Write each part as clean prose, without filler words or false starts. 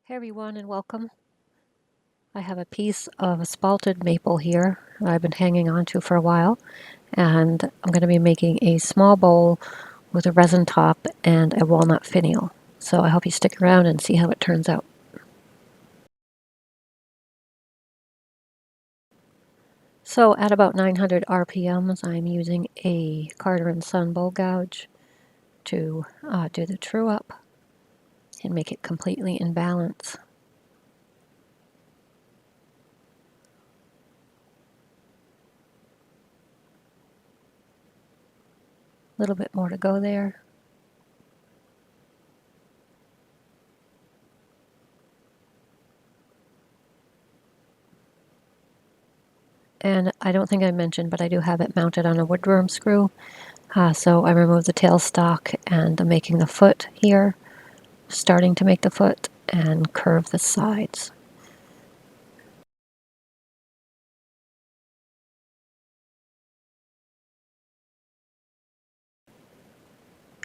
Hey everyone and welcome. I have a piece of spalted maple here I've been hanging on to for a while, and I'm going to be making a small bowl with a resin top and a walnut finial. So I hope you stick around and see how it turns out. So at about 900 RPMs, I'm using a Carter and Son bowl gouge to do the true up and make it completely in balance. A little bit more to go there. And I don't think I mentioned, but I do have it mounted on a woodworm screw. So I removed the tailstock and I'm making the foot here, starting to make the foot and curve the sides.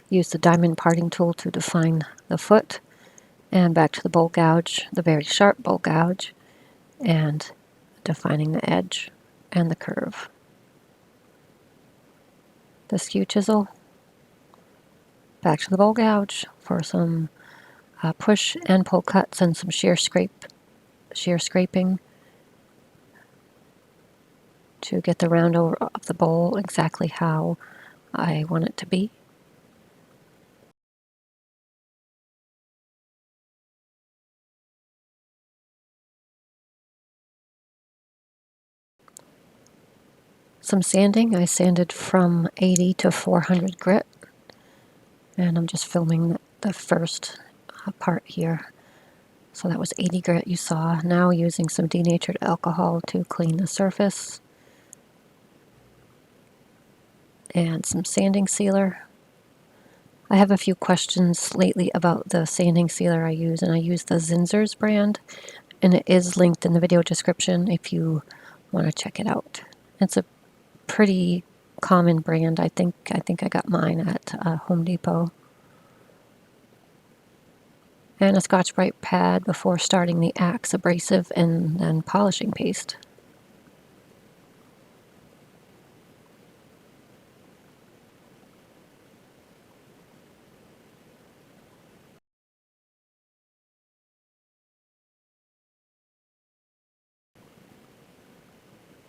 Use the diamond parting tool to define the foot, and back to the bowl gouge, the very sharp bowl gouge, and defining the edge and the curve. The skew chisel, back to the bowl gouge for some push and pull cuts and some shear scraping to get the round over of the bowl exactly how I want it to be. Some sanding. I sanded from 80 to 400 grit, and I'm just filming the first part here. So that was 80 grit you saw. Now using some denatured alcohol to clean the surface, and some sanding sealer. I have a few questions lately about the sanding sealer I use, and I use the Zinsser's brand, and it is linked in the video description if you want to check it out. It's a pretty common brand. I think I got mine at Home Depot. And a Scotch-Brite pad before starting the Axe abrasive and then polishing paste.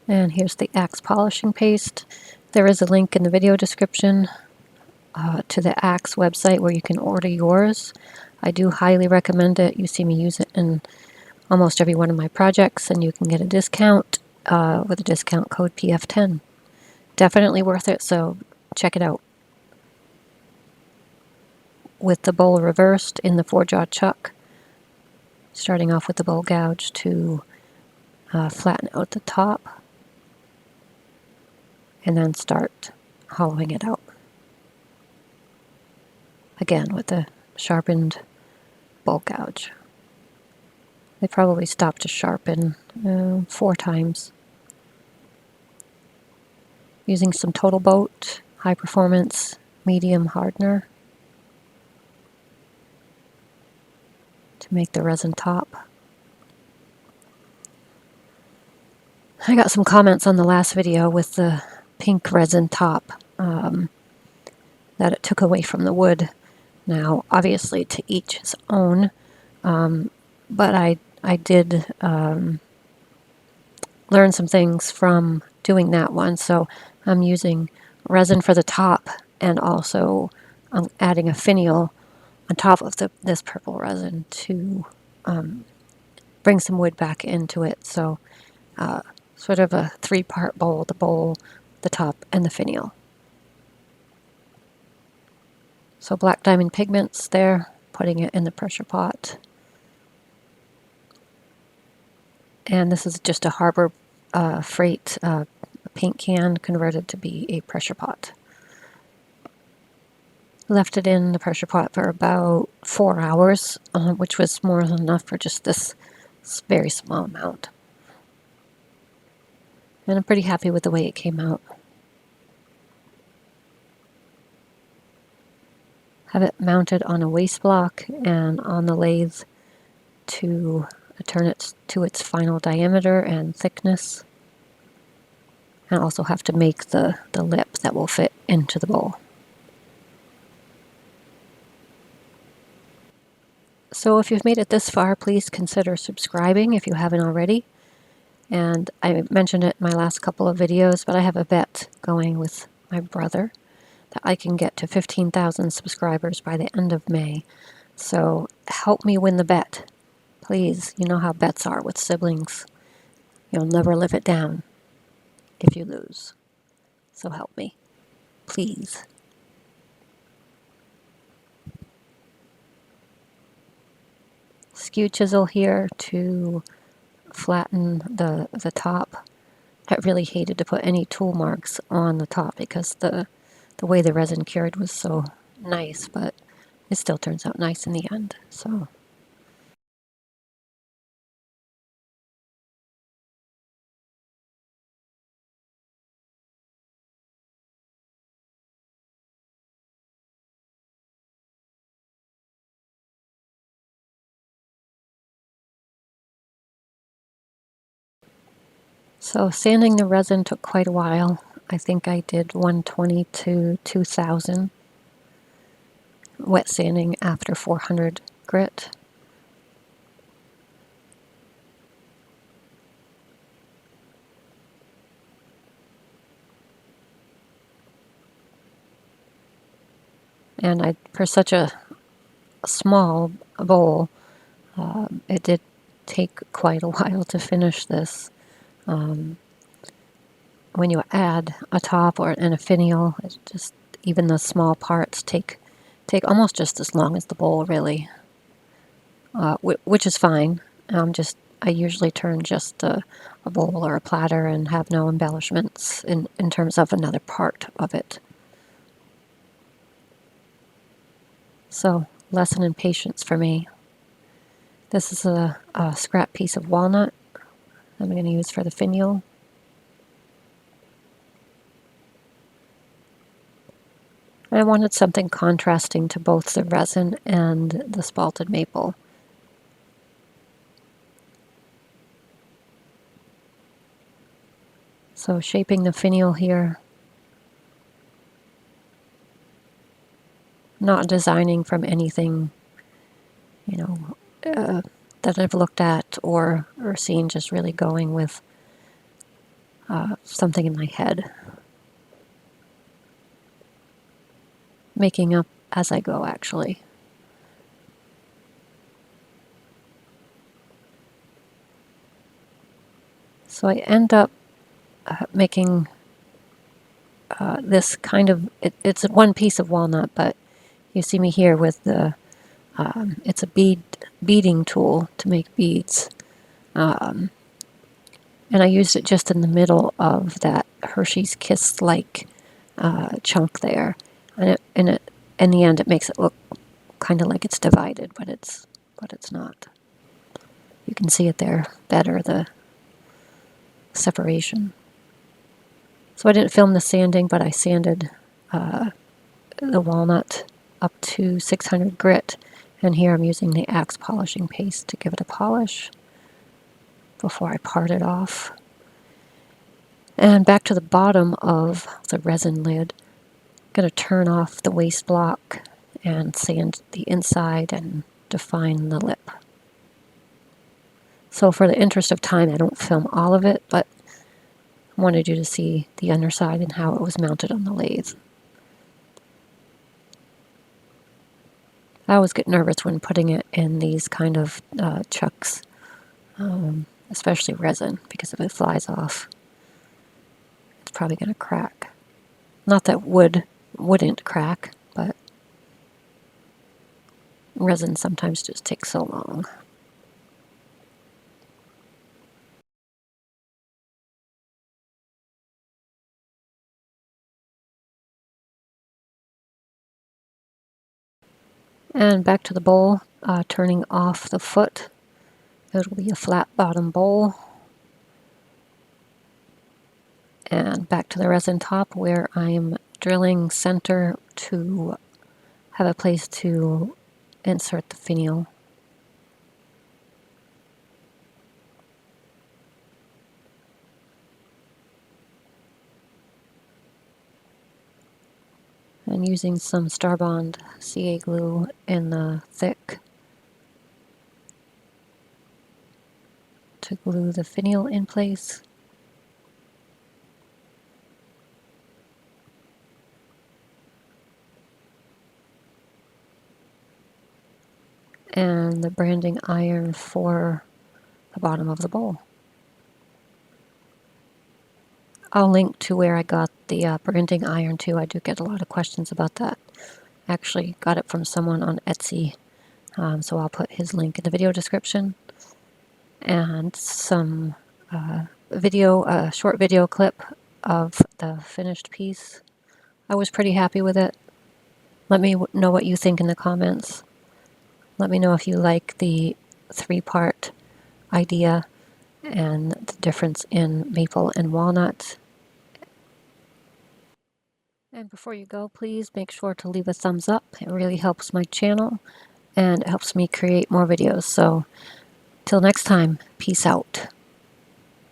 And here's the Axe polishing paste. There is a link in the video description to the Axe website where you can order yours. I do highly recommend it. You see me use it in almost every one of my projects, and you can get a discount with a discount code PF10. Definitely worth it, so check it out. With the bowl reversed in the 4-jaw chuck, starting off with the bowl gouge to flatten out the top, and then start hollowing it out. Again with the sharpened bowl gouge. They probably stopped to sharpen 4 times. Using some Total Boat high performance medium hardener to make the resin top. I got some comments on the last video with the pink resin top that it took away from the wood. Now, obviously, to each his own, but I did learn some things from doing that one. So I'm using resin for the top, and also I'm adding a finial on top of this purple resin to bring some wood back into it. So sort of a 3-part bowl, the top, and the finial. So black diamond pigments there, putting it in the pressure pot. And this is just a Harbor Freight paint can converted to be a pressure pot. Left it in the pressure pot for about 4 hours, which was more than enough for just this very small amount. And I'm pretty happy with the way it came out. Have it mounted on a waste block and on the lathe to turn it to its final diameter and thickness. I also have to make the lip that will fit into the bowl. So if you've made it this far, please consider subscribing if you haven't already. And I mentioned it in my last couple of videos, but I have a bet going with my brother that I can get to 15,000 subscribers by the end of May. So help me win the bet. Please, you know how bets are with siblings. You'll never live it down if you lose. So help me. Please. Skew chisel here to flatten the top. I really hated to put any tool marks on the top because the way the resin cured was so nice, but it still turns out nice in the end. So sanding the resin took quite a while. I think I did 120 to 2000 wet sanding after 400 grit. And for such a small bowl, it did take quite a while to finish this. When you add a top and a finial, it just even the small parts take almost just as long as the bowl, really, which is fine. I usually turn just a bowl or a platter and have no embellishments in terms of another part of it. So, lesson in patience for me. This is a scrap piece of walnut I'm going to use for the finial. I wanted something contrasting to both the resin and the spalted maple. So shaping the finial here, not designing from anything, that I've looked at or seen, just really going with something in my head. Making up as I go, actually. So I end up making this kind of, it's one piece of walnut, but you see me here with it's a beading tool to make beads. And I used it just in the middle of that Hershey's Kiss-like chunk there. And in the end, it makes it look kind of like it's divided, but it's not. You can see it there better, the separation. So I didn't film the sanding, but I sanded the walnut up to 600 grit. And here I'm using the axe polishing paste to give it a polish before I part it off. And back to the bottom of the resin lid, I'm going to turn off the waste block and sand the inside and define the lip. So for the interest of time, I don't film all of it, but I wanted you to see the underside and how it was mounted on the lathe. I always get nervous when putting it in these kind of chucks, especially resin, because if it flies off, it's probably going to crack. Not that wood wouldn't crack, but resin sometimes just takes so long. And back to the bowl, turning off the foot. It'll be a flat bottom bowl. And back to the resin top where I'm drilling center to have a place to insert the finial. I'm using some Starbond CA glue in the thick to glue the finial in place. And the branding iron for the bottom of the bowl. I'll link to where I got the branding iron too. I do get a lot of questions about that. Actually got it from someone on Etsy, so I'll put his link in the video description. And some a short video clip of the finished piece. I was pretty happy with it. Let me know what you think in the comments. Let me know if you like the 3-part idea and the difference in maple and walnut. And before you go, please make sure to leave a thumbs up. It really helps my channel and it helps me create more videos. So till next time, peace out.